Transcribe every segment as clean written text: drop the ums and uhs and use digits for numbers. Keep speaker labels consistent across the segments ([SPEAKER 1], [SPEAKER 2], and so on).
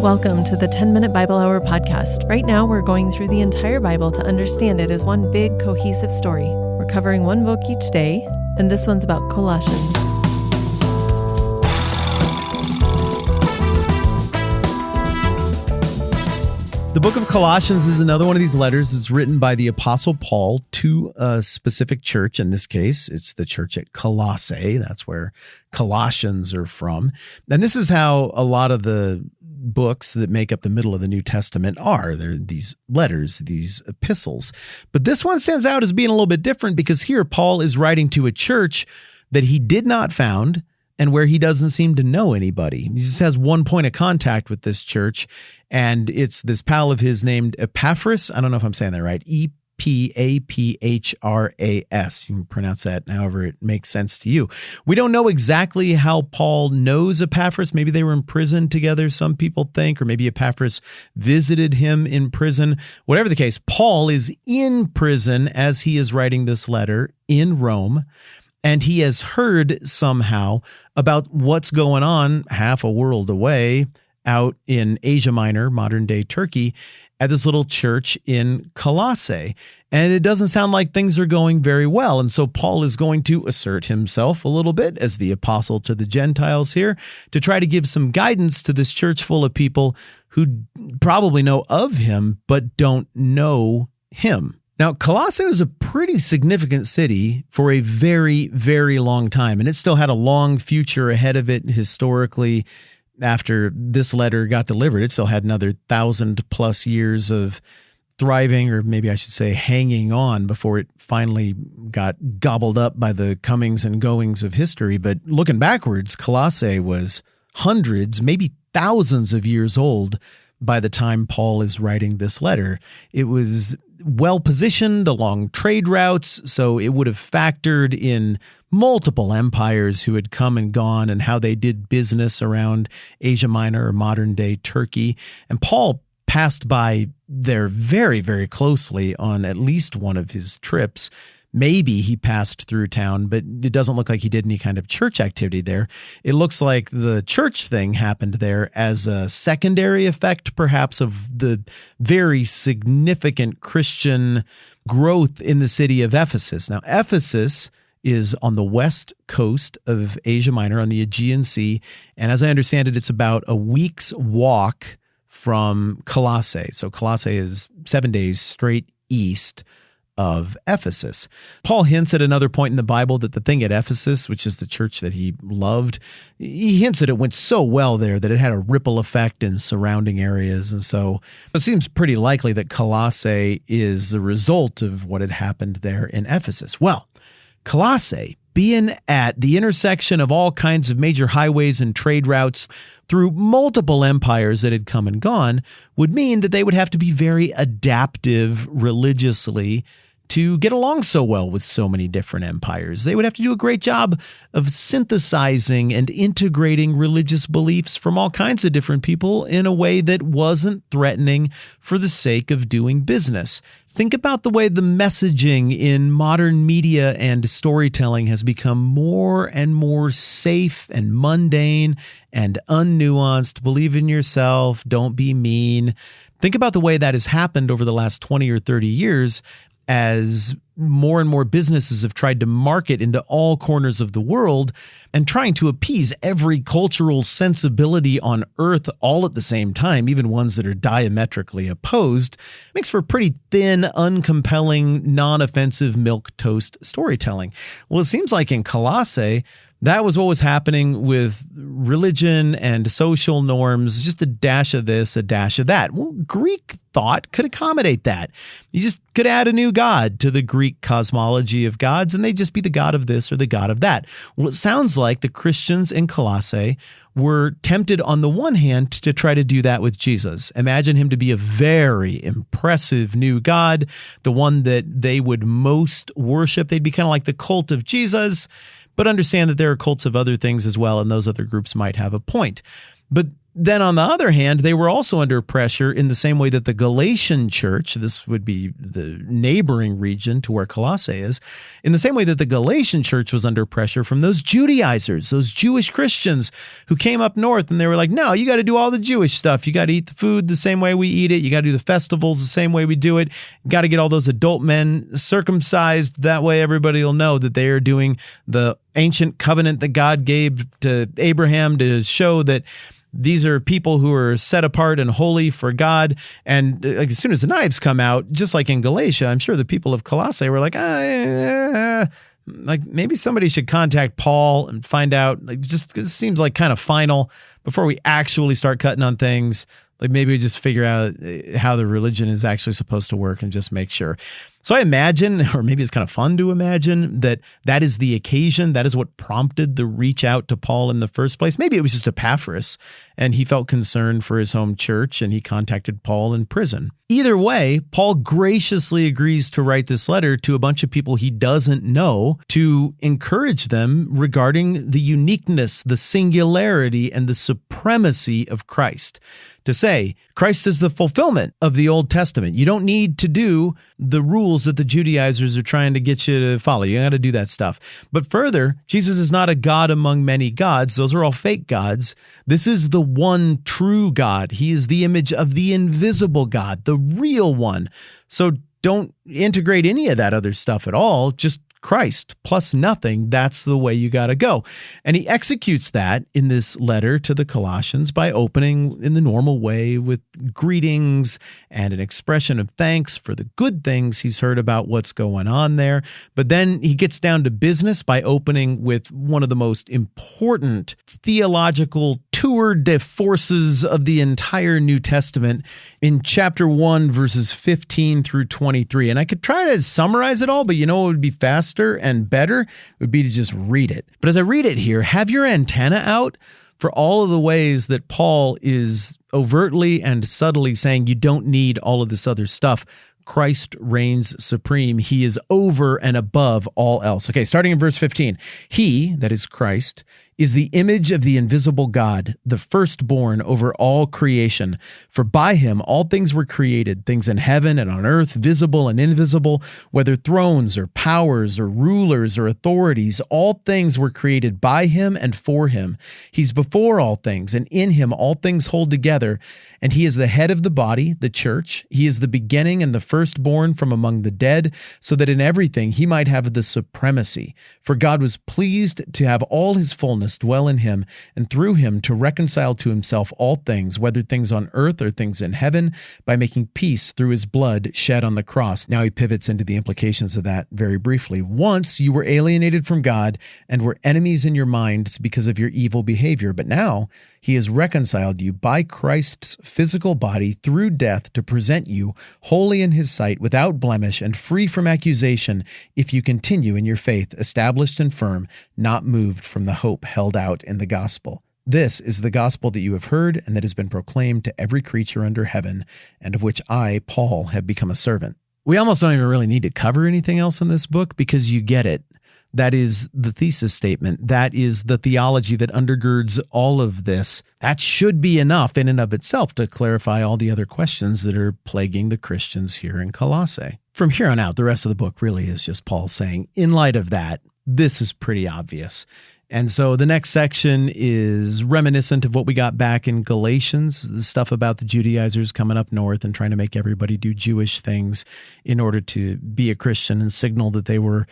[SPEAKER 1] Welcome to the 10-Minute Bible Hour podcast. Right now, we're going through the entire Bible to understand it as one big, cohesive story. We're covering one book each day, and this one's about Colossians.
[SPEAKER 2] The book of Colossians is another one of these letters. It's written by the Apostle Paul to a specific church. In this case, it's the church at Colossae. That's where Colossians are from. And this is how a lot of the books that make up the middle of the New Testament are. They're these letters, these epistles. But this one stands out as being a little bit different because here Paul is writing to a church that he did not found and where he doesn't seem to know anybody. He just has one point of contact with this church, and it's this pal of his named Epaphras. I don't know if I'm saying that right. Epaphras. You can pronounce that however it makes sense to you. We don't know exactly how Paul knows Epaphras. Maybe they were in prison together, some people think, or maybe Epaphras visited him in prison. Whatever the case, Paul is in prison as he is writing this letter in Rome. And he has heard somehow about what's going on half a world away out in Asia Minor, modern-day Turkey, at this little church in Colossae. And it doesn't sound like things are going very well. And so Paul is going to assert himself a little bit as the apostle to the Gentiles here to try to give some guidance to this church full of people who probably know of him but don't know him. Now, Colossae was a pretty significant city for a very, very long time, and it still had a long future ahead of it historically. After this letter got delivered, it still had another 1,000+ years of thriving, or maybe I should say hanging on, before it finally got gobbled up by the comings and goings of history. But looking backwards, Colossae was hundreds, maybe thousands of years old by the time Paul is writing this letter. It was well positioned along trade routes, so it would have factored in multiple empires who had come and gone and how they did business around Asia Minor or modern-day Turkey. And Paul passed by there very, very closely on at least one of his trips. Maybe he passed through town, but it doesn't look like he did any kind of church activity there. It looks like the church thing happened there as a secondary effect, perhaps, of the very significant Christian growth in the city of Ephesus. Now, Ephesus is on the west coast of Asia Minor on the Aegean Sea, and as I understand it, it's about a week's walk from Colossae. So Colossae is 7 days straight east of Ephesus. Paul hints at another point in the Bible that the thing at Ephesus, which is the church that he loved, he hints that it went so well there that it had a ripple effect in surrounding areas. And so it seems pretty likely that Colossae is the result of what had happened there in Ephesus. Well, Colossae, being at the intersection of all kinds of major highways and trade routes through multiple empires that had come and gone, would mean that they would have to be very adaptive religiously to get along so well with so many different empires. They would have to do a great job of synthesizing and integrating religious beliefs from all kinds of different people in a way that wasn't threatening for the sake of doing business. Think about the way the messaging in modern media and storytelling has become more and more safe and mundane and unnuanced. Believe in yourself. Don't be mean. Think about the way that has happened over the last 20 or 30 years as more and more businesses have tried to market into all corners of the world and trying to appease every cultural sensibility on earth all at the same time, even ones that are diametrically opposed, makes for pretty thin, uncompelling, non-offensive milquetoast storytelling. Well, it seems like in Colossae, that was what was happening with religion and social norms, just a dash of this, a dash of that. Well, Greek thought could accommodate that. You just could add a new god to the Greek cosmology of gods, and they'd just be the god of this or the god of that. Well, it sounds like the Christians in Colossae were tempted on the one hand to try to do that with Jesus. Imagine him to be a very impressive new god, the one that they would most worship. They'd be kind of like the cult of Jesus, but understand that there are cults of other things as well, and those other groups might have a point. But then on the other hand, they were also under pressure in the same way that the Galatian church, this would be the neighboring region to where Colossae is, in the same way that the Galatian church was under pressure from those Judaizers, those Jewish Christians who came up north and they were like, no, you got to do all the Jewish stuff. You got to eat the food the same way we eat it. You got to do the festivals the same way we do it. You got to get all those adult men circumcised. That way everybody will know that they are doing the ancient covenant that God gave to Abraham to show that these are people who are set apart and holy for God. And like, as soon as the knives come out, just like in Galatia, I'm sure the people of Colossae were like, like maybe somebody should contact Paul and find out. Like, just it seems like kind of final before we actually start cutting on things. Like maybe we just figure out how the religion is actually supposed to work and just make sure. So I imagine, or maybe it's kind of fun to imagine, that that is the occasion. That is what prompted the reach out to Paul in the first place. Maybe it was just Epaphras, and he felt concerned for his home church, and he contacted Paul in prison. Either way, Paul graciously agrees to write this letter to a bunch of people he doesn't know to encourage them regarding the uniqueness, the singularity, and the supremacy of Christ. To say, Christ is the fulfillment of the Old Testament. You don't need to do the rules that the Judaizers are trying to get you to follow. You got to do that stuff. But further, Jesus is not a God among many gods. Those are all fake gods. This is the one true God. He is the image of the invisible God, the real one. So don't integrate any of that other stuff at all. Just Christ plus nothing. That's the way you got to go. And he executes that in this letter to the Colossians by opening in the normal way with greetings and an expression of thanks for the good things he's heard about what's going on there. But then he gets down to business by opening with one of the most important theological tour de forces of the entire New Testament in chapter 1, verses 15 through 23. And I could try to summarize it all, but you know what would be faster and better? It would be to just read it. But as I read it here, have your antenna out for all of the ways that Paul is overtly and subtly saying you don't need all of this other stuff. Christ reigns supreme. He is over and above all else. Okay, starting in verse 15. He, that is Christ, is the image of the invisible God, the firstborn over all creation. For by him all things were created, things in heaven and on earth, visible and invisible, whether thrones or powers or rulers or authorities, all things were created by him and for him. He's before all things, and in him all things hold together. And he is the head of the body, the church. He is the beginning and the firstborn from among the dead, so that in everything he might have the supremacy. For God was pleased to have all his fullness dwell in him, and through him to reconcile to himself all things, whether things on earth or things in heaven, by making peace through his blood shed on the cross. Now he pivots into the implications of that very briefly. Once you were alienated from God and were enemies in your minds because of your evil behavior, but now he has reconciled you by Christ's physical body through death to present you holy in his sight, without blemish and free from accusation, if you continue in your faith, established and firm, not moved from the hope held out in the gospel. This is the gospel that you have heard and that has been proclaimed to every creature under heaven, and of which I, Paul, have become a servant. We almost don't even really need to cover anything else in this book because you get it. That is the thesis statement. That is the theology that undergirds all of this. That should be enough in and of itself to clarify all the other questions that are plaguing the Christians here in Colossae. From here on out, the rest of the book really is just Paul saying, in light of that, this is pretty obvious. And so the next section is reminiscent of what we got back in Galatians, the stuff about the Judaizers coming up north and trying to make everybody do Jewish things in order to be a Christian and signal that they were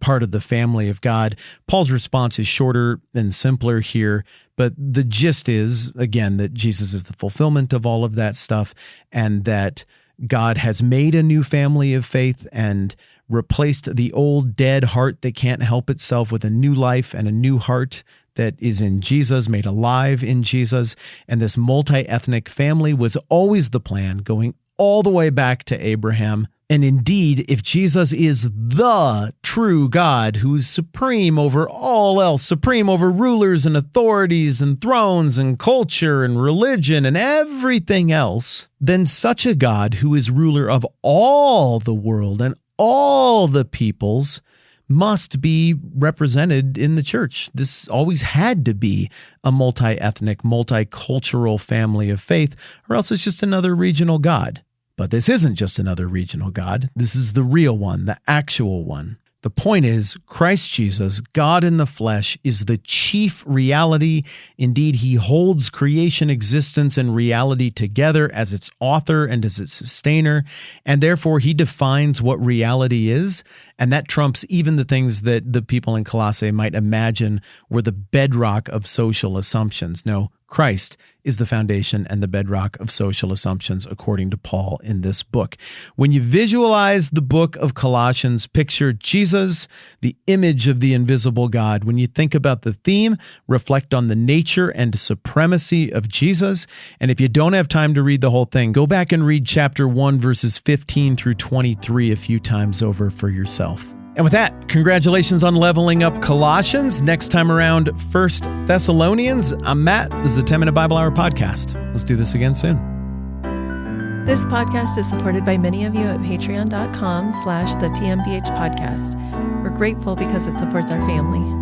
[SPEAKER 2] part of the family of God. Paul's response is shorter and simpler here, but the gist is, again, that Jesus is the fulfillment of all of that stuff, and that God has made a new family of faith and replaced the old dead heart that can't help itself with a new life and a new heart that is in Jesus, made alive in Jesus. And this multi-ethnic family was always the plan, going all the way back to Abraham. And indeed, if Jesus is the true God who is supreme over all else, supreme over rulers and authorities and thrones and culture and religion and everything else, then such a God who is ruler of all the world and all the peoples must be represented in the church. This always had to be a multi-ethnic, multicultural family of faith, or else it's just another regional God. But this isn't just another regional God. This is the real one, the actual one. The point is, Christ Jesus, God in the flesh, is the chief reality. Indeed, he holds creation existence and reality together as its author and as its sustainer, and therefore he defines what reality is, and that trumps even the things that the people in Colossae might imagine were the bedrock of social assumptions. No, Christ is the foundation and the bedrock of social assumptions, according to Paul in this book. When you visualize the book of Colossians, picture Jesus, the image of the invisible God. When you think about the theme, reflect on the nature and supremacy of Jesus. And if you don't have time to read the whole thing, go back and read chapter 1, verses 15 through 23 a few times over for yourself. And with that, congratulations on leveling up Colossians. Next time around, 1 Thessalonians. I'm Matt. This is a 10-Minute Bible Hour podcast. Let's do this again soon.
[SPEAKER 1] This podcast is supported by many of you at patreon.com/the TMBH podcast. We're grateful because it supports our family.